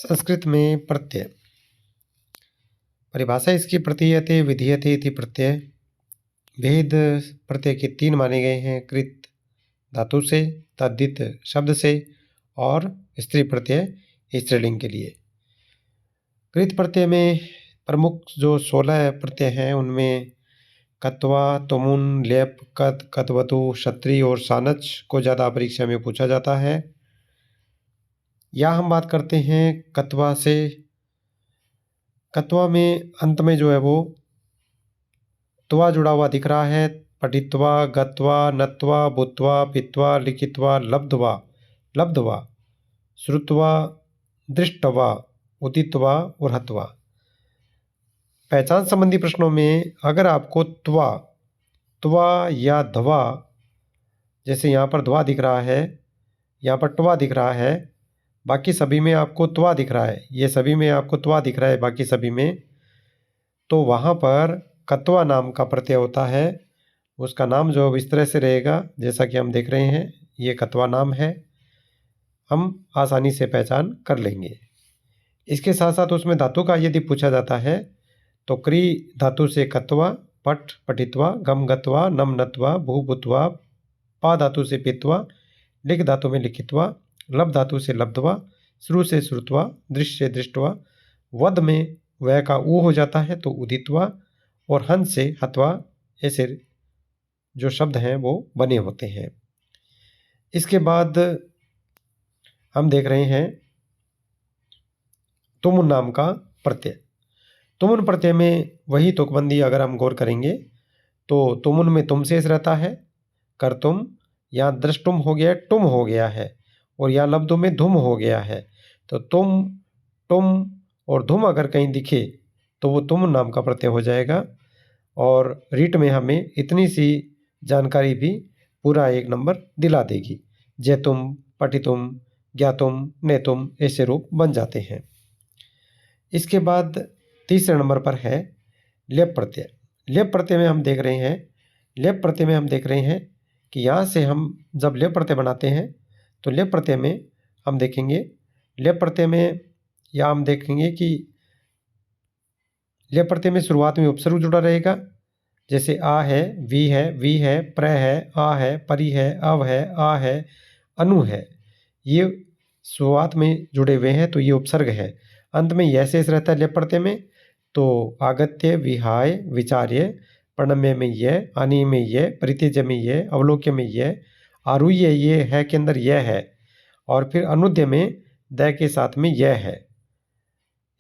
संस्कृत में प्रत्यय परिभाषा इसकी प्रतीयते विधीयते इति प्रत्यय। भेद प्रत्यय के 3 माने गए हैं, कृत धातु से, तद्धित शब्द से और स्त्री प्रत्यय स्त्रीलिंग के लिए। कृत प्रत्यय में प्रमुख जो 16 प्रत्यय हैं उनमें कत्वा, तुमुन, लेप, कत, कतवतु, क्षत्रि और सानच को ज़्यादा परीक्षा में पूछा जाता है। या हम बात करते हैं कत्वा से। कत्वा में अंत में जो है वो त्वा जुड़ा हुआ दिख रहा है। पठित्वा, गत्वा, नत्वा, बुत्वा, पित्वा, लिखित्वा, लब्ध्वा, लब्ध्वा, श्रुत्वा, दृष्टवा, उदित्वा और हत्वा। पहचान संबंधी प्रश्नों में अगर आपको त्वा, त्वा या ध्वा, जैसे यहाँ पर ध्वा दिख रहा है, यहाँ पर ट्वा दिख रहा है, बाकी सभी में आपको त्वा दिख रहा है, ये सभी में आपको त्वा दिख रहा है बाकी सभी में, तो वहाँ पर कत्वा नाम का प्रत्यय होता है। उसका नाम जो इस तरह से रहेगा जैसा कि हम देख रहे हैं, ये कत्वा नाम है, हम आसानी से पहचान कर लेंगे। इसके साथ साथ उसमें धातु का यदि पूछा जाता है तो क्री धातु से कत्वा, पठ पठित्वा, गम गत्वा, नम नत्वा, भू भुत्वा, पा धातु से पित्वा, लिख धातु में लिखित्वा, लब धातु से लब्ध्वा, श्रु से श्रुत्वा, दृश्य से दृष्टवा, वद में वह का ऊ हो जाता है तो उदित्वा, और हंस से हत्वा, ऐसे जो शब्द हैं वो बने होते हैं। इसके बाद हम देख रहे हैं तुमुन नाम का प्रत्यय। तुमुन प्रत्यय में वही तुकबंदी अगर हम गौर करेंगे तो तुमुन में तुम शेष रहता है, कर तुम, यहाँ दृष्टुम हो गया, टुम हो गया है, और यहाँ लब्धों में धुम हो गया है। तो तुम, टुम और धुम अगर कहीं दिखे तो वो तुम नाम का प्रत्यय हो जाएगा। और रीट में हमें इतनी सी जानकारी भी पूरा 1 नंबर दिला देगी। जैतुम, पठितुम, ज्ञातुम, नेतुम ऐसे रूप बन जाते हैं। इसके बाद तीसरे नंबर पर है लेप प्रत्यय। लेप प्रत्यय में हम देख रहे हैं, लेप प्रत्यय में हम देख रहे हैं कि यहाँ से हम जब लेप प्रत्यय बनाते हैं तो लेप प्रत्यय में हम देखेंगे, लेप प्रत्यय में या हम देखेंगे कि लेप प्रत्यय में शुरुआत में उपसर्ग जुड़ा रहेगा, जैसे आ है, वी है, प्र है, आ है, परि है, अव है, आ है, अनु है, ये शुरुआत में जुड़े हुए हैं तो ये उपसर्ग है। अंत में यह शेष रहता है लेप प्रत्यय में, तो आगत्य, विहाय, विचार्य, प्रणम्य में यह, आनी में यह, परित्यज्य में यह, अवलोक्य में यह, आरुह्य ये है के अंदर यह है, और फिर अनुद्य में द के साथ में यह है।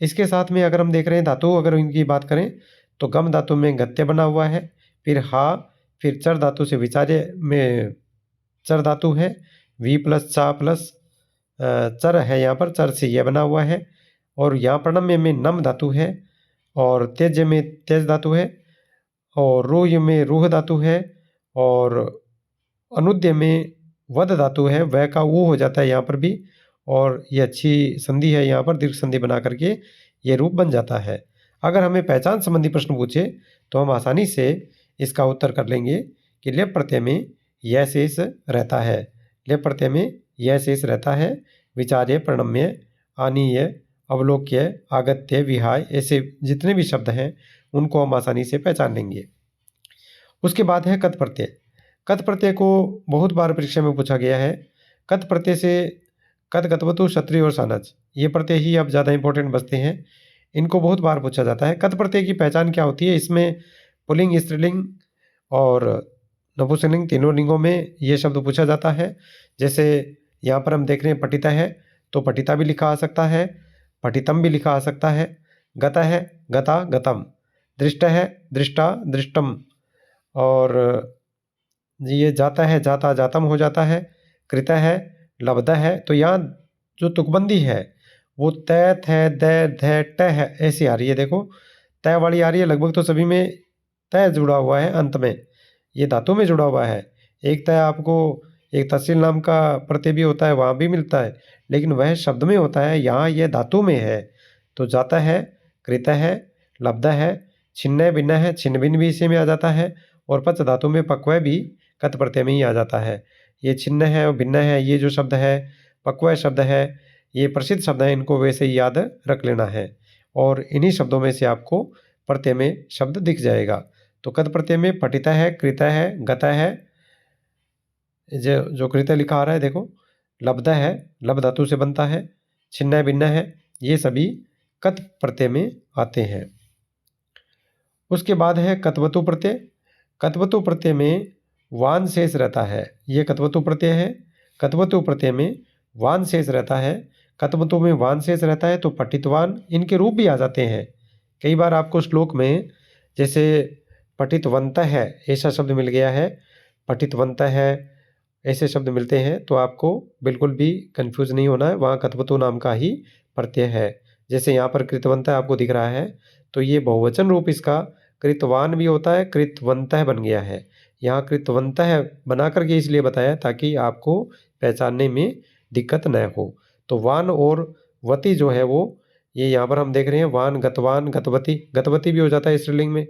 इसके साथ में अगर हम देख रहे हैं धातु, अगर इनकी बात करें तो गम धातु में गत्य बना हुआ है, फिर हा, फिर चर धातु से विचार्य में चर धातु है, वी प्लस चा प्लस चर है, यहाँ पर चर से यह बना हुआ है, और यहाँ प्रणम्य में नम धातु है, और तेज्य में तेज धातु है, और रूह में रूह धातु है, और अनुद्य में वद धातु है, वह का ऊ हो जाता है यहाँ पर भी, और ये अच्छी संधि है, यहाँ पर दीर्घ संधि बना करके ये रूप बन जाता है। अगर हमें पहचान संबंधी प्रश्न पूछे तो हम आसानी से इसका उत्तर कर लेंगे कि लेप प्रत्यय में यह शेष रहता है, लेप प्रत्यय में यह शेष रहता है। विचार्य, प्रणम्य, आनीय, अवलोक्य, आगत्य, विहाय ऐसे जितने भी शब्द हैं उनको हम आसानी से पहचान लेंगे। उसके बाद है कत प्रत्यय। कत प्रत्यय को बहुत बार परीक्षा में पूछा गया है। कत प्रत्यय से कत, गतवतु, क्षत्रि और सानच ये प्रत्यय ही अब ज़्यादा इंपॉर्टेंट बचते हैं, इनको बहुत बार पूछा जाता है। कत प्रत्यय की पहचान क्या होती है? इसमें पुल्लिंग, स्त्रीलिंग और नपुंसकलिंग तीनों लिंगों में ये शब्द पूछा जाता है। जैसे यहाँ पर हम देख रहे हैं पठिता है तो पठिता भी लिखा आ सकता है, पठितम भी लिखा आ सकता है, गता है गता गतम, दृष्ट है दृष्टा दृष्टम, और ये जाता है जाता जातम हो जाता है, कृत है लब्ध है। तो यहाँ जो तुकबंदी है वो तय, थ, द, ध, ट है, ऐसी आ रही है। देखो तय वाली आ रही है, लगभग तो सभी में तय जुड़ा हुआ है, अंत में ये धातु में जुड़ा हुआ है। एक तय आपको एक तहसील नाम का प्रत्यय भी होता है, वहाँ भी मिलता है, लेकिन वह शब्द में होता है, यहाँ यह धातु में है। तो जाता है, कृत है, लब्ध है, छिन्न भिन्न है, छिन्न भिन्न भी इसी में आ जाता है, और पच धातु में पक्वय भी कत प्रत्यय में ही आ जाता है। ये छिन्न है और भिन्न है, ये जो शब्द है पक्वय शब्द है, ये प्रसिद्ध शब्द हैं, इनको वैसे ही याद रख लेना है और इन्हीं शब्दों में से आपको प्रत्यय में शब्द दिख जाएगा। तो कद प्रत्यय में पठिता है, कृता है, गता है, जो कृत्य लिखा आ रहा है देखो, लब्धा है, लब धातु से बनता है, छिन्न भिन्न है, ये सभी कत प्रत्यय में आते हैं। उसके बाद है कत्वतु प्रत्यय। कत्वतु प्रत्यय में वान शेष रहता है, ये कत्वतु प्रत्यय है। कत्वतु प्रत्यय में वान शेष रहता है। कत्वतु में वान शेष रहता है तो पठितवान इनके रूप भी आ जाते हैं। कई बार आपको श्लोक में जैसे पठितवंत है ऐसा शब्द मिल गया है, पठितवंत है ऐसे शब्द मिलते हैं, तो आपको बिल्कुल भी कंफ्यूज नहीं होना है, वहाँ कत्वतु नाम का ही प्रत्यय है। जैसे यहाँ पर कृतवंत आपको दिख रहा है तो ये बहुवचन रूप इसका कृतवान भी होता है, कृतवंत बन गया है। यहाँ कृतवंत बना करके इसलिए बताया ताकि आपको पहचानने में दिक्कत न हो। तो वान और वती जो है वो ये यहाँ पर हम देख रहे हैं, वान, गतवान, गतवती, गतवती भी हो जाता है स्त्रीलिंग में,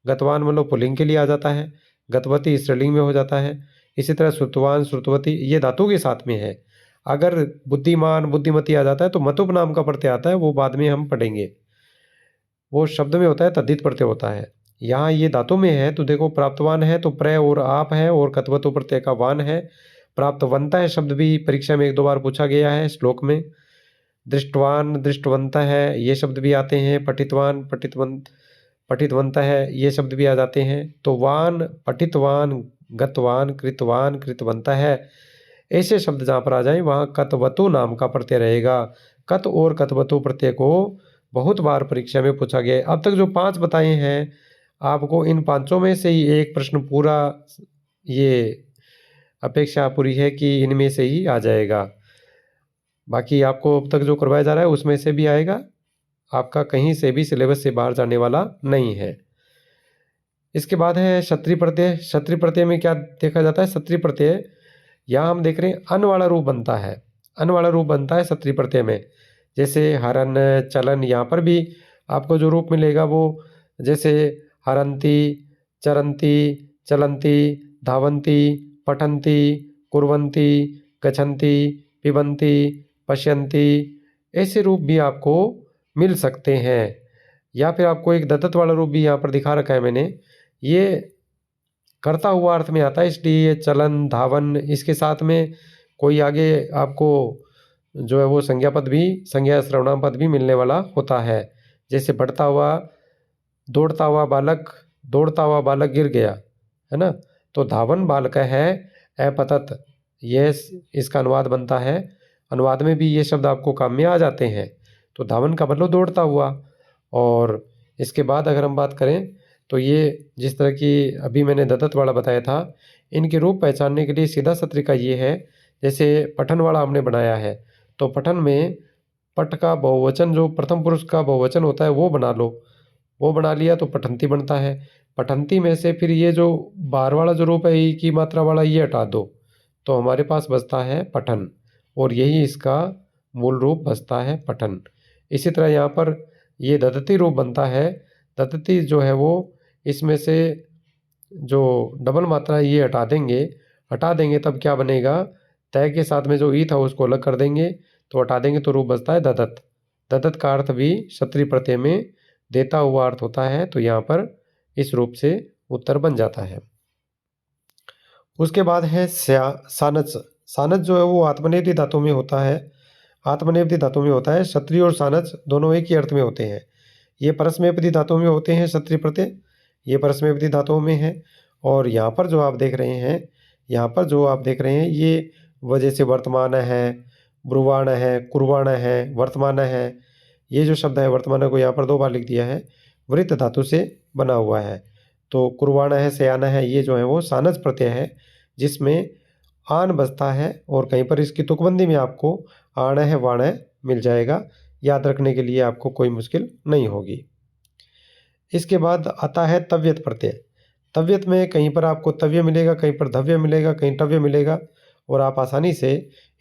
गतवान मतलब पुल्लिंग के लिए आ जाता है, गतवती स्त्रीलिंग में हो जाता है। इसी तरह श्रुतवान, श्रुतवती ये धातु के साथ में है। अगर बुद्धिमान, बुद्धिमती आ जाता है तो मतुप नाम का प्रत्यय आता है, वो बाद में हम पढ़ेंगे, वो शब्द में होता है, तद्धित प्रत्यय होता है। यहाँ ये धातु में है तो देखो प्राप्तवान है तो प्र और आप है और कत्वतु प्रत्यय का वान है। प्राप्तवंत है शब्द भी परीक्षा में 1-2 बार पूछा गया है श्लोक में। दृष्टवान, दृष्टवंत है ये शब्द भी आते हैं। पठितवान, पठितवंत है ये शब्द भी आ जाते हैं। तो वान, पठितवान, गतवान, कृतवान, कृतवंत है ऐसे शब्द जहाँ पर आ जाए वहाँ कतवतु नाम का प्रत्यय रहेगा। कत और कतवतु प्रत्यय को बहुत बार परीक्षा में पूछा गया है। अब तक जो 5 बताए हैं आपको इन 5 में से ही एक प्रश्न पूरा, ये अपेक्षा पूरी है कि इनमें से ही आ जाएगा। बाकी आपको अब तक जो करवाया जा रहा है उसमें से भी आएगा, आपका कहीं से भी सिलेबस से बाहर जाने वाला नहीं है। इसके बाद है क्षत्रिय प्रत्यय। क्षत्रिय प्रत्यय में क्या देखा जाता है? क्षत्रिय प्रत्यय यहाँ हम देख रहे हैं अन वाला रूप बनता है, अन वाला रूप बनता है क्षत्रिय प्रत्यय में। जैसे हरन, चलन, यहाँ पर भी आपको जो रूप मिलेगा वो जैसे हरंती, चरंती, चलंती, धावंती, पठंती, कुर्वंती, गच्छन्ति, पिबंती, पश्यन्ति ऐसे रूप भी आपको मिल सकते हैं। या फिर आपको एक दत्त वाला रूप भी यहाँ पर दिखा रखा है मैंने, ये करता हुआ अर्थ में आता है, इसलिए ये चलन, धावन इसके साथ में कोई आगे आपको जो है वो संज्ञा पद भी, संज्ञा सर्वनाम पद भी मिलने वाला होता है। जैसे बढ़ता हुआ, दौड़ता हुआ बालक गिर गया, है ना, तो धावन बालक है अपतत, ये इसका अनुवाद बनता है। अनुवाद में भी ये शब्द आपको काम में आ जाते हैं। तो धावन का मतलब दौड़ता हुआ। और इसके बाद अगर हम बात करें तो ये जिस तरह की अभी मैंने दत्त वाला बताया था, इनके रूप पहचानने के लिए सीधा सत्र का ये है, जैसे पठन वाला हमने बनाया है तो पठन में पट का बहुवचन जो प्रथम पुरुष का बहुवचन होता है वो बना लो, वो बना लिया तो पठंती बनता है। पठंती में से फिर ये जो बाहर वाला जो रूप है ई की मात्रा वाला ये हटा दो तो हमारे पास बचता है पठन, और यही इसका मूल रूप बचता है पठन। इसी तरह यहाँ पर ये दत्ती रूप बनता है। दत्ती जो है वो इसमें से जो डबल मात्रा है ये हटा देंगे तब क्या बनेगा, तय के साथ में जो ई था उसको अलग कर देंगे तो हटा देंगे तो रूप बचता है ददत। ददत का अर्थ भी क्षत्रिय प्रत्यय में देता हुआ अर्थ होता है, तो यहाँ पर इस रूप से उत्तर बन जाता है। उसके बाद है सानच। सानच जो है वो आत्मनेपदी धातु में होता है, आत्मनेपदी धातु में होता है। क्षत्रिय और सानच दोनों एक ही अर्थ में होते हैं। ये परस्मैपदी धातु में होते हैं क्षत्रिय प्रत्यय, ये परस्मैपदी धातुओं में है। और यहाँ पर जो आप देख रहे हैं, ये वजह से वर्तमान है, ब्रुवाण है, कुर्वाण है, वर्तमान है, ये जो शब्द है वर्तमान को यहाँ पर 2 बार लिख दिया है, वृत्त धातु से बना हुआ है। तो कुर्वाण है, सयाना है, ये जो है वो सानच प्रत्यय है जिसमें आन बसता है, और कहीं पर इसकी तुकबंदी में आपको आण है, वाण है मिल जाएगा। याद रखने के लिए आपको कोई मुश्किल नहीं होगी। इसके बाद आता है तव्यत प्रत्यय। तव्यत में कहीं पर आपको तव्य मिलेगा, कहीं पर धव्य मिलेगा, कहीं टव्य मिलेगा, और आप आसानी से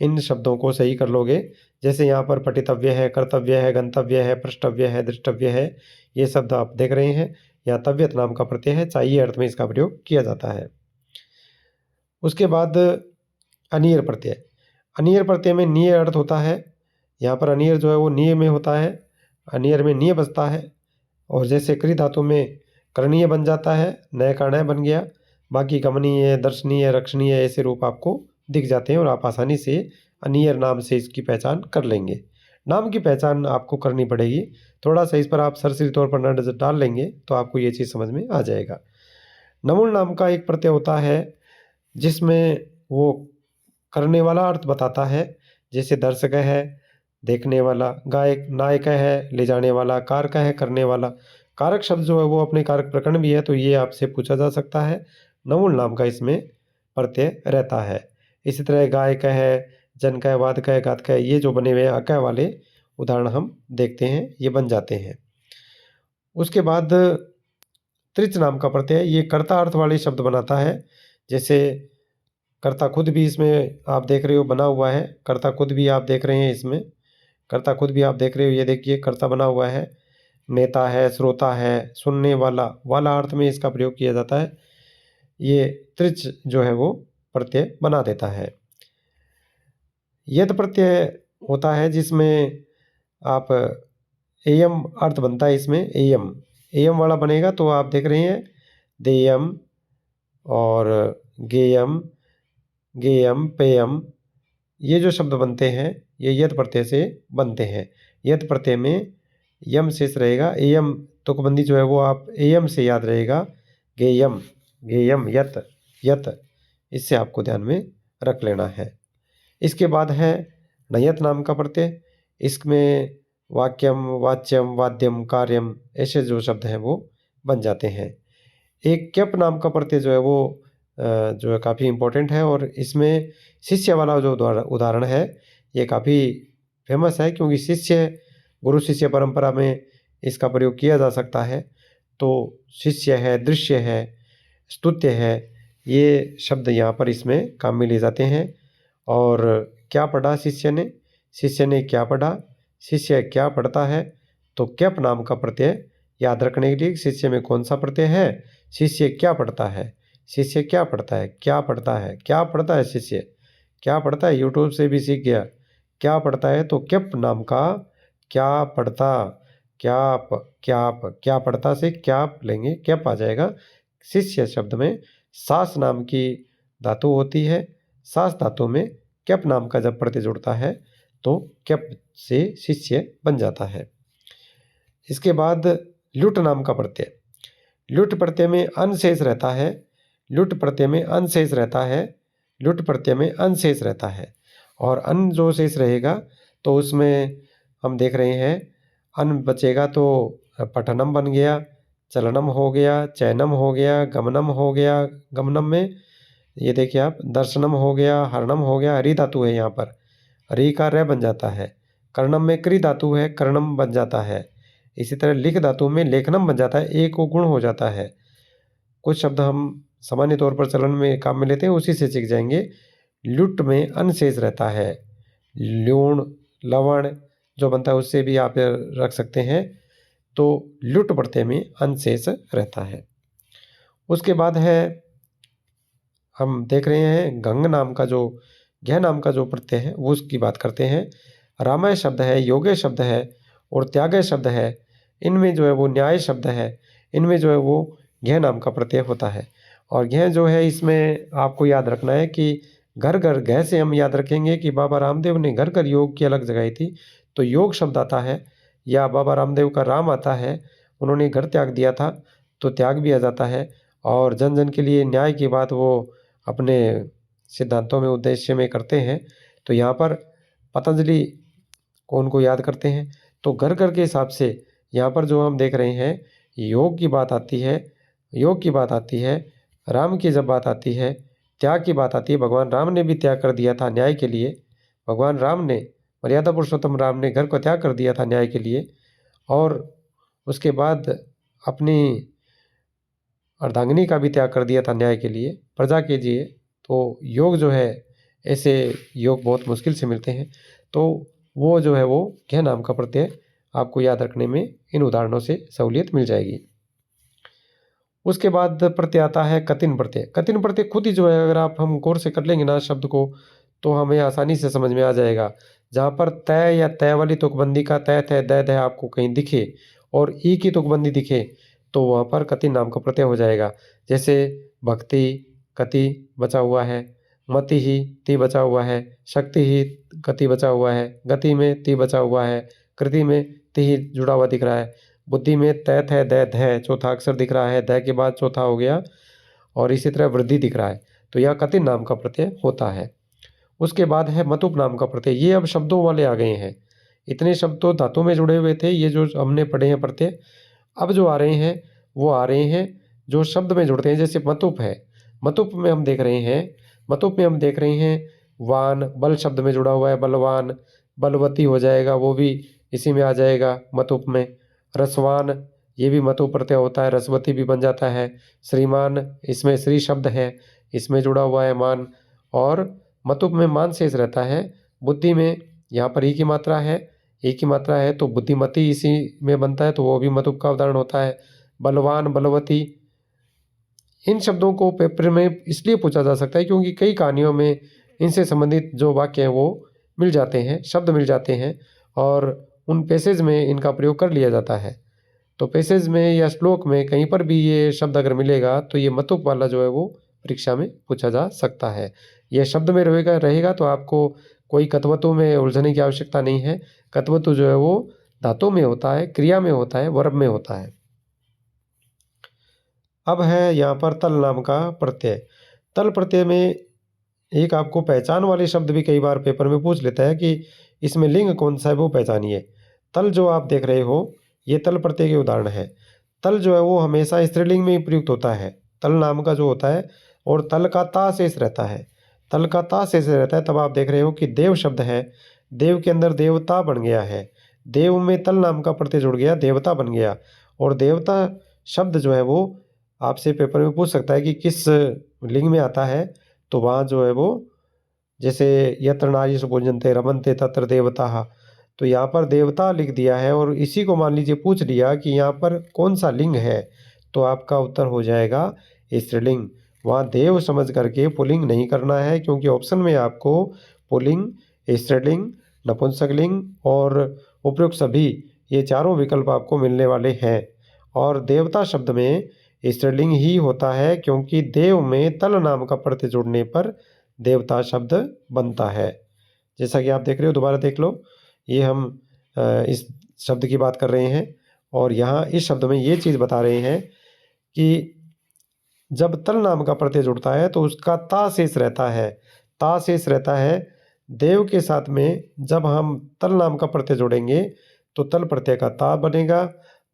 इन शब्दों को सही कर लोगे। जैसे यहाँ पर पठितव्य है, कर्तव्य है, गंतव्य है, पृष्ठव्य है, दृष्टव्य है, ये शब्द आप देख रहे हैं। यहाँ तव्यत नाम का प्रत्यय है, चाहिए अर्थ में इसका प्रयोग किया जाता है। उसके बाद अनियर प्रत्यय। अनियर प्रत्यय में निय अर्थ होता है, यहाँ पर अनियर जो है वो निय में होता है, अनियर में निय बचता है, और जैसे कृ धातु में करणीय बन जाता है, नय का नय बन गया, बाकी गमनीय, दर्शनीय, रक्षणीय ऐसे रूप आपको दिख जाते हैं और आप आसानी से अनियर नाम से इसकी पहचान कर लेंगे। नाम की पहचान आपको करनी पड़ेगी, थोड़ा सा इस पर आप सरसरी तौर पर नज़र डाल लेंगे तो आपको ये चीज़ समझ में आ जाएगा। नमूल नाम का एक प्रत्यय होता है जिसमें वो करने वाला अर्थ बताता है, जैसे दर्शक है, देखने वाला, गायक, नायक है, ले जाने वाला, कारक है, करने वाला। कारक शब्द जो है वो अपने कारक प्रकरण भी है, तो ये आपसे पूछा जा सकता है। नमूल नाम का इसमें प्रत्यय रहता है। इसी तरह गायक है, जनक है, वादक है, घातक है, ये जो बने हुए हैं अकय वाले उदाहरण हम देखते हैं, ये बन जाते हैं। उसके बाद त्रिच नाम का प्रत्यय, ये कर्ता अर्थ वाले शब्द बनाता है, जैसे कर्ता खुद भी इसमें आप देख रहे हो बना हुआ है, कर्ता खुद भी आप देख रहे हैं इसमें, कर्ता खुद भी आप देख रहे हो, ये देखिए कर्ता बना हुआ है, नेता है, श्रोता है, सुनने वाला वाला अर्थ में इसका प्रयोग किया जाता है। ये त्रिच जो है वो प्रत्यय बना देता है। यद प्रत्यय होता है जिसमें आप एयम अर्थ बनता है, इसमें एयम एयम वाला बनेगा, तो आप देख रहे हैं देयम और गेयम, गेयम, पेयम, ये जो शब्द बनते हैं ये यद प्रत्यय से बनते हैं। यद प्रत्यय में यम शेष रहेगा, एयम तुकबंदी जो है वो आप एयम से याद रहेगा, गेयम, गेयम, यत, यत, इससे आपको ध्यान में रख लेना है। इसके बाद है नयत नाम का प्रत्यय, इसमें वाक्यम, वाच्यम, वाद्यम, कार्यम ऐसे जो शब्द हैं वो बन जाते हैं। एक क्यप नाम का प्रत्यय जो है वो जो है काफ़ी इम्पोर्टेंट है, और इसमें शिष्य वाला जो उदाहरण है ये काफ़ी फेमस है, क्योंकि शिष्य गुरु शिष्य परंपरा में इसका प्रयोग किया जा सकता है। तो शिष्य है, दृश्य है, स्तुत्य है, ये शब्द यहाँ पर इसमें काम में लिए जाते हैं। और क्या पढ़ा शिष्य ने, शिष्य ने क्या पढ़ा, शिष्य क्या पढ़ता है, तो क्यप नाम का प्रत्यय याद रखने के लिए शिष्य में कौन सा प्रत्यय है, शिष्य क्या पढ़ता है, शिष्य क्या पढ़ता है, क्या पढ़ता है, क्या पढ़ता है, शिष्य क्या पढ़ता है, यूट्यूब से भी सीख गया, क्या पढ़ता है, तो क्यप नाम का क्या पढ़ता, क्या पढ़ता से क्या लेंगे, क्यप आ जाएगा। शिष्य शब्द में सास नाम की धातु होती है, सास धातु में क्यप नाम का जब प्रत्यय जुड़ता है तो क्यप से शिष्य बन जाता है। इसके बाद लुट नाम का प्रत्यय, लुट प्रत्यय में अन शेष रहता है, लुट प्रत्यय में अन शेष रहता है, लुट प्रत्यय में अन शेष रहता है, और अन जो शेष रहेगा तो उसमें हम देख रहे हैं अन बचेगा तो पठनम बन गया, चलनम हो गया, चयनम हो गया, गमनम हो गया, गमनम में ये देखिए आप दर्शनम हो गया, हरणम हो गया, हरि धातु है यहाँ पर, हरि का रे बन जाता है, कर्णम में क्रि धातु है, कर्णम बन जाता है। इसी तरह लिख धातु में लेखनम बन जाता है, एक को गुण हो जाता है। कुछ शब्द हम सामान्य तौर पर चलन में काम में लेते हैं, उसी से सीख जाएंगे। लुट में अन शेष रहता है, ल्यूण, लवण जो बनता है उससे भी आप रख सकते हैं, तो लुट प्रत्यय में अन शेष रहता है। उसके बाद है हम देख रहे हैं गंग नाम का जो घ नाम का जो प्रत्यय है वो उसकी बात करते हैं। रामय शब्द है, योगे शब्द है और त्यागय शब्द है, इनमें जो है वो न्याय शब्द है, इनमें जो है वो घ नाम का प्रत्यय होता है। और घ जो है इसमें आपको याद रखना है कि घर घर घ से हम याद रखेंगे कि बाबा रामदेव ने घर घर योग की अलग जगाई थी, तो योग शब्द आता है, या बाबा रामदेव का राम आता है, उन्होंने घर त्याग दिया था तो त्याग भी आ जाता है। और जन जन के लिए न्याय की बात वो अपने सिद्धांतों में उद्देश्य में करते हैं, तो यहाँ पर पतंजलि को उनको याद करते हैं। तो घर घर के हिसाब से यहाँ पर जो हम देख रहे हैं योग की बात आती है, योग की बात आती है, राम की जब बात आती है, त्याग की बात आती है, भगवान राम ने भी त्याग कर दिया था न्याय के लिए, भगवान राम ने, मर्यादा पुरुषोत्तम राम ने घर को त्याग कर दिया था न्याय के लिए, और उसके बाद अपनी अर्धांगिनी का भी त्याग कर दिया था न्याय के लिए, प्रजा के लिए। तो योग जो है ऐसे योग बहुत मुश्किल से मिलते हैं, तो वो जो है वो घ नाम का प्रत्यय आपको याद रखने में इन उदाहरणों से सहूलियत मिल जाएगी। उसके बाद प्रत्यय आता है कतिन प्रत्यय। कतिन प्रत्यय खुद ही जो है अगर आप हम गौर से कर लेंगे ना शब्द को, तो हमें आसानी से समझ में आ जाएगा। जहाँ पर तय या तय वाली तुकबंदी का तय थे दै दै आपको कहीं दिखे और ई की तुकबंदी दिखे तो वहाँ पर कति नाम का प्रत्यय हो जाएगा। जैसे भक्ति कति बचा हुआ है, मति ही ती बचा हुआ है, शक्ति ही कति बचा हुआ है, गति में ती बचा हुआ है, कृति में ती ही जुड़ा हुआ दिख रहा है, बुद्धि में तय थे दै धै चौथा अक्षर दिख रहा है, दै के बाद चौथा हो गया और इसी तरह वृद्धि दिख रहा है। तो यह कति नाम का प्रत्यय होता है। उसके बाद है मतुप नाम का प्रत्यय। ये अब शब्दों वाले आ गए हैं। इतने शब्द तो धातु में जुड़े हुए थे, ये जो हमने पढ़े हैं प्रत्यय। अब जो आ रहे हैं वो आ रहे हैं जो शब्द में जुड़ते हैं। जैसे मतुप है, मतुप में हम देख रहे हैं, मतुप में हम देख रहे हैं वान, बल शब्द में जुड़ा हुआ है, बलवान, बलवती हो जाएगा, वो भी इसी में आ जाएगा मतुप में। रसवान, ये भी मतुप प्रत्यय होता है, रसवती भी बन जाता है। श्रीमान, इसमें श्री शब्द है, इसमें जुड़ा हुआ है मान, और मतुप में मान शेष रहता है। बुद्धि में यहाँ पर ई की मात्रा है, ए की मात्रा है तो बुद्धिमती इसी में बनता है, तो वो भी मतुप का उदाहरण होता है। बलवान, बलवती, इन शब्दों को पेपर में इसलिए पूछा जा सकता है क्योंकि कई कहानियों में इनसे संबंधित जो वाक्य हैं वो मिल जाते हैं, शब्द मिल जाते हैं और उन पैसेज में इनका प्रयोग कर लिया जाता है। तो पैसेज में या श्लोक में कहीं पर भी ये शब्द अगर मिलेगा तो ये मतुप वाला जो है वो परीक्षा में पूछा जा सकता है। यह शब्द में रहेगा तो आपको कोई कत्वतु में उलझने की आवश्यकता नहीं है। कत्वतु जो है वो धातु में होता है, क्रिया में होता है, वर्ब में होता है। अब है यहाँ पर तल नाम का प्रत्यय। तल प्रत्यय में एक आपको पहचान वाले शब्द भी कई बार पेपर में पूछ लेता है कि इसमें लिंग कौन सा है वो पहचानिए। तल जो आप देख रहे हो ये तल प्रत्यय के उदाहरण है। तल जो है वो हमेशा स्त्रीलिंग में ही प्रयुक्त होता है, तल नाम का जो होता है, और तल का ता शेष रहता है। तल का ता शेष रहता है तब आप देख रहे हो कि देव शब्द है, देव के अंदर देवता बन गया है, देव में तल नाम का प्रत्यय जुड़ गया, देवता बन गया। और देवता शब्द जो है वो आपसे पेपर में पूछ सकता है कि किस लिंग में आता है, तो वहाँ जो है वो जैसे यत्र नारीषु पूजन्ते रमन्ते तत्र देवता, तो यहाँ पर देवता लिख दिया है और इसी को मान लीजिए पूछ लिया कि यहाँ पर कौन सा लिंग है, तो आपका उत्तर हो जाएगा स्त्रीलिंग। वहाँ देव समझ करके पुल्लिंग नहीं करना है क्योंकि ऑप्शन में आपको पुल्लिंग, स्त्रीलिंग, नपुंसकलिंग और उपयुक्त सभी ये चारों विकल्प आपको मिलने वाले हैं। और देवता शब्द में स्त्रीलिंग ही होता है क्योंकि देव में तल नाम का प्रत्यय जुड़ने पर देवता शब्द बनता है। जैसा कि आप देख रहे हो, दोबारा देख लो, ये हम इस शब्द की बात कर रहे हैं और यहाँ इस शब्द में ये चीज़ बता रहे हैं कि जब तल नाम का प्रत्यय जुड़ता है तो उसका ता शेष रहता है, ता शेष रहता है। देव के साथ में जब हम तल नाम का प्रत्यय जोड़ेंगे तो तल प्रत्यय का ता बनेगा,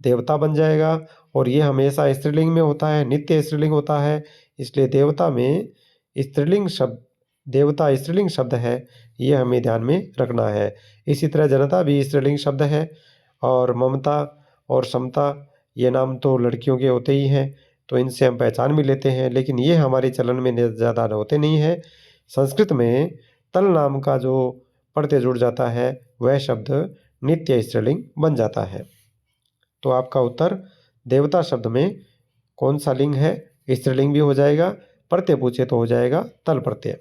देवता बन जाएगा। और ये हमेशा स्त्रीलिंग में होता है, नित्य स्त्रीलिंग होता है, इसलिए देवता में स्त्रीलिंग शब्द, देवता स्त्रीलिंग शब्द है, ये हमें ध्यान में रखना है। इसी तरह जनता भी स्त्रीलिंग शब्द है और ममता और समता ये नाम तो लड़कियों के होते ही हैं, तो इनसे हम पहचान भी लेते हैं, लेकिन ये हमारे चलन में ज़्यादा होते नहीं हैं। संस्कृत में तल नाम का जो प्रत्यय जुड़ जाता है वह शब्द नित्य स्त्रीलिंग बन जाता है। तो आपका उत्तर देवता शब्द में कौन सा लिंग है, स्त्रीलिंग भी हो जाएगा, प्रत्यय पूछे तो हो जाएगा तल प्रत्यय।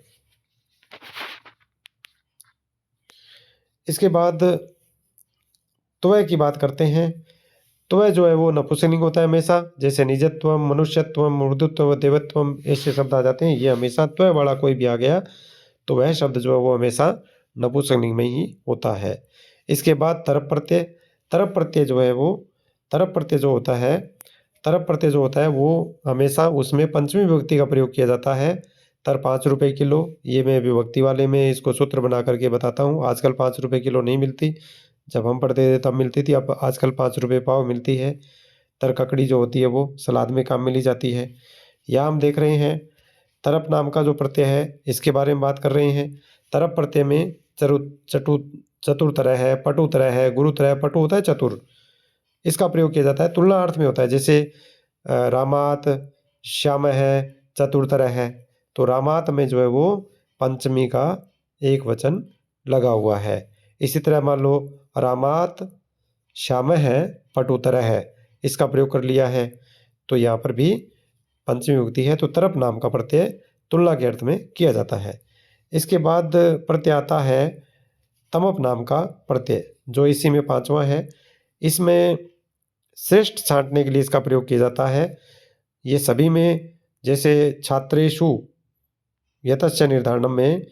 इसके बाद त्वय की बात करते हैं। त्वय जो है वो नपुंसकलिंग होता है हमेशा, जैसे निजत्व, मनुष्यत्व, मृदुत्व, देवत्व ऐसे शब्द आ जाते हैं, ये हमेशा त्वय वाला कोई भी आ गया तो वह शब्द जो है वो हमेशा नपुंसकलिंग में ही होता है। इसके बाद तरप प्रत्यय। तरप प्रत्यय जो है वो, तरप प्रत्यय जो होता है, तरप प्रत्यय जो होता है वो हमेशा उसमें पंचमी विभक्ति का प्रयोग किया जाता है। तर 5 रुपये किलो, ये मैं विभक्ति वाले में इसको सूत्र बना करके बताता हूँ। आजकल 5 रुपये किलो नहीं मिलती, जब हम पढ़ते थे तब मिलती थी, अब आजकल 5 रुपये पाव मिलती है। तर ककड़ी जो होती है वो सलाद में काम में ली जाती है। यहाँ हम देख रहे हैं तरप नाम का जो प्रत्यय है इसके बारे में बात कर रहे हैं। तरप प्रत्यय में चतुर तरह है, पटु तरह है, गुरु तरह, पटु होता है चतुर, इसका प्रयोग किया जाता है, तुलना अर्थ में होता है। जैसे रामात श्याम है, चतुरतर है, तो रामात में जो है वो पंचमी का एक वचन लगा हुआ है। इसी तरह मान लो रामात श्याम है, पटुतर है, इसका प्रयोग कर लिया है, तो यहाँ पर भी पंचमी विभक्ति है, तो तरप नाम का प्रत्यय तुलना के अर्थ में किया जाता है। इसके बाद प्रत्यय आता है तमप नाम का प्रत्यय जो इसी में पांचवा है, इसमें श्रेष्ठ छांटने के लिए इसका प्रयोग किया जाता है। ये सभी में, जैसे छात्रेषु यतश्च निर्धारणम में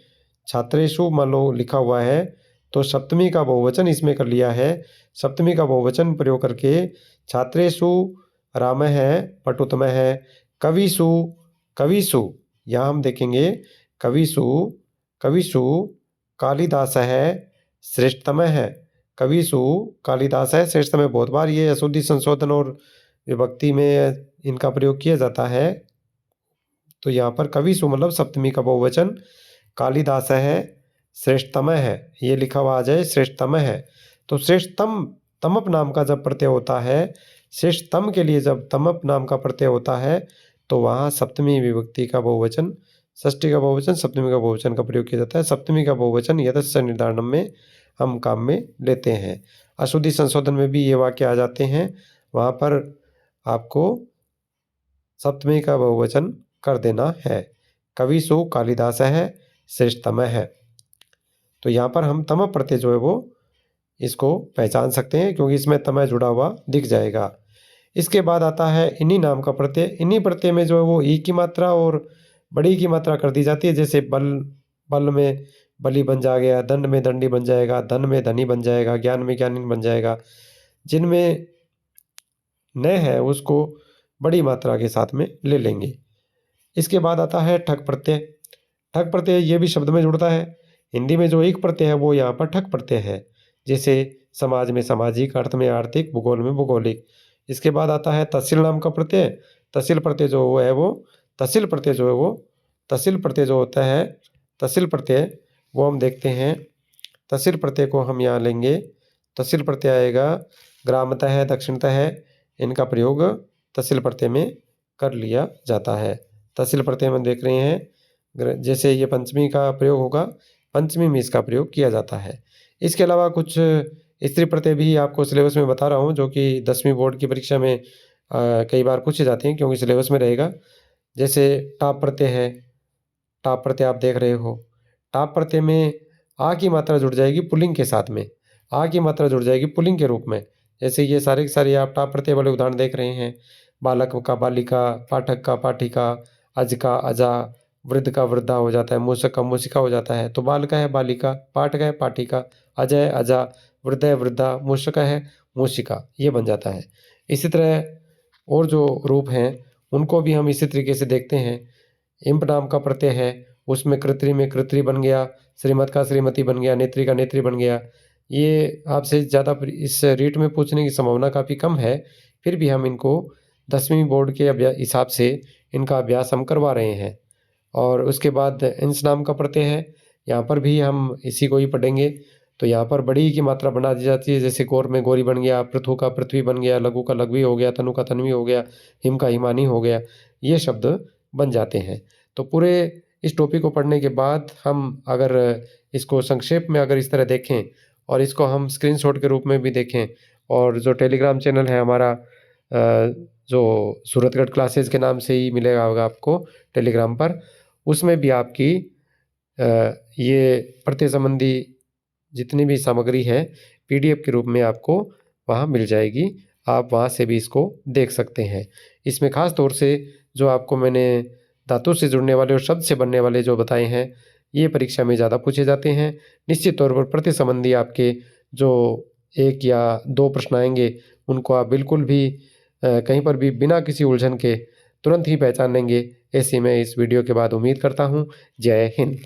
छात्रेषु मान लो लिखा हुआ है, तो सप्तमी का बहुवचन इसमें कर लिया है। सप्तमी का बहुवचन प्रयोग करके छात्रेषु रामः पठुतमः कविषु, कविषु यहाँ हम देखेंगे कविषु, कविषु कालिदासः श्रेष्ठतमः, कविषु कालिदासः श्रेष्ठतमः। बहुत बार ये अशुद्धि संशोधन और विभक्ति में इनका प्रयोग किया जाता है। तो यहाँ पर कविषु मतलब सप्तमी का बहुवचन, कालिदासः श्रेष्ठतमः है, ये लिखा हुआ आ जाए श्रेष्ठतमः है। तो श्रेष्ठतम तमप नाम का जब प्रत्यय होता है, श्रेष्ठतम के लिए जब तमप नाम का प्रत्यय होता है, तो वहाँ सप्तमी विभक्ति का बहुवचन, षष्ठी का बहुवचन, सप्तमी का बहुवचन का प्रयोग किया जाता है। सप्तमी का बहुवचन यतश्च निर्धारणम में हम काम में लेते हैं। अशुद्धि संशोधन में भी ये वाक्य आ जाते हैं, वहाँ पर आपको सप्तमी का बहुवचन कर देना है। कविषु कालिदासः श्रेष्ठतमः है। तो यहाँ पर हम तम प्रत्यय जो है वो इसको पहचान सकते हैं, क्योंकि इसमें तमय जुड़ा हुआ दिख जाएगा। इसके बाद आता है इन्हीं नाम का प्रत्यय। इन्हीं प्रत्यय में जो है वो ई की मात्रा और बड़ी की मात्रा कर दी जाती है। जैसे बल, बल में बलि बन जाएगा, दंड में दंडी बन जाएगा, धन में धनी बन जाएगा, ज्ञान में ज्ञानी बन जाएगा। जिनमें न है उसको बड़ी मात्रा के साथ में ले लेंगे। इसके बाद आता है ठक प्रत्यय। ठक प्रत्यय ये भी शब्द में जुड़ता है। हिंदी में जो एक प्रत्यय है वो यहाँ पर ठक प्रत्यय है। जैसे समाज में सामाजिक, अर्थ में आर्थिक, भूगोल में भूगोलिक। इसके बाद आता है तहसील नाम का प्रत्यय। तहसील प्रत्यय जो है वो, तहसील प्रत्यय जो है वो, तहसील प्रत्यय जो होता है, तहसील प्रत्यय वो हम देखते हैं। तहसील प्रत्यय को हम यहाँ लेंगे। तहसील प्रत्यय आएगा ग्रामतः, दक्षिणतः, इनका प्रयोग तहसील प्रत्यय में कर लिया जाता है। तहसील प्रत्यय में देख रहे हैं, जैसे ये पंचमी का प्रयोग होगा, पंचमी में इसका प्रयोग किया जाता है। इसके अलावा कुछ स्त्री प्रत्यय भी आपको सिलेबस में बता रहा हूँ, जो कि 10वीं बोर्ड की परीक्षा में कई बार पूछे जाते हैं, क्योंकि सिलेबस में रहेगा। जैसे टाप प्रत्यय है, टाप प्रत्यय आप देख रहे हो। टाप प्रत्यय में आ की मात्रा जुड़ जाएगी पुल्लिंग के साथ में, आ की मात्रा जुड़ जाएगी पुल्लिंग के रूप में। जैसे ये सारे के सारे आप टाप प्रत्यय वाले उदाहरण देख रहे हैं। बालक का बालिका, पाठक का पाठिका, अज का अजा, वृद्ध का वृद्धा हो जाता है, मूषक का मूषिका हो जाता है। तो बालका है बालिका, पाठक है पाठिका, अजय अजा, वृद्ध है वृद्धा, मूषका है मूषिका, ये बन जाता है। इसी तरह और जो रूप हैं उनको भी हम इसी तरीके से देखते हैं। इम्प नाम का प्रत्यय है, उसमें कृत्रि में कृत्रि बन गया, श्रीमत का श्रीमती बन गया, नेत्री का नेत्री बन गया। ये आपसे ज़्यादा इस रीट में पूछने की संभावना काफ़ी कम है, फिर भी हम इनको 10वीं बोर्ड के हिसाब से इनका अभ्यास हम करवा रहे हैं। और उसके बाद इंस नाम का प्रत्यय है, यहाँ पर भी हम इसी को ही पढ़ेंगे। तो यहाँ पर बड़ी की मात्रा बना दी जाती है। जैसे गौर में गौरी बन गया, पृथु का पृथ्वी बन गया, लघु का लघवी हो गया, तनु का तन्वी हो गया, हिम का हिमानी हो गया, ये शब्द बन जाते हैं। तो पूरे इस टॉपिक को पढ़ने के बाद हम अगर इसको संक्षेप में अगर इस तरह देखें और इसको हम स्क्रीनशॉट के रूप में भी देखें, और जो टेलीग्राम चैनल है हमारा, जो सूरतगढ़ क्लासेस के नाम से ही मिलेगा होगा आपको टेलीग्राम पर, उसमें भी आपकी ये प्रत्यय संबंधी जितनी भी सामग्री है PDF के रूप में आपको वहाँ मिल जाएगी। आप वहाँ से भी इसको देख सकते हैं। इसमें ख़ास तौर से जो आपको मैंने धातु से जुड़ने वाले और शब्द से बनने वाले जो बताए हैं, ये परीक्षा में ज़्यादा पूछे जाते हैं। निश्चित तौर पर प्रत्यय संबंधी आपके जो 1 या 2 प्रश्न आएंगे, उनको आप बिल्कुल भी कहीं पर भी बिना किसी उलझन के तुरंत ही पहचान लेंगे, ऐसी मैं इस वीडियो के बाद उम्मीद करता हूँ। जय हिंद।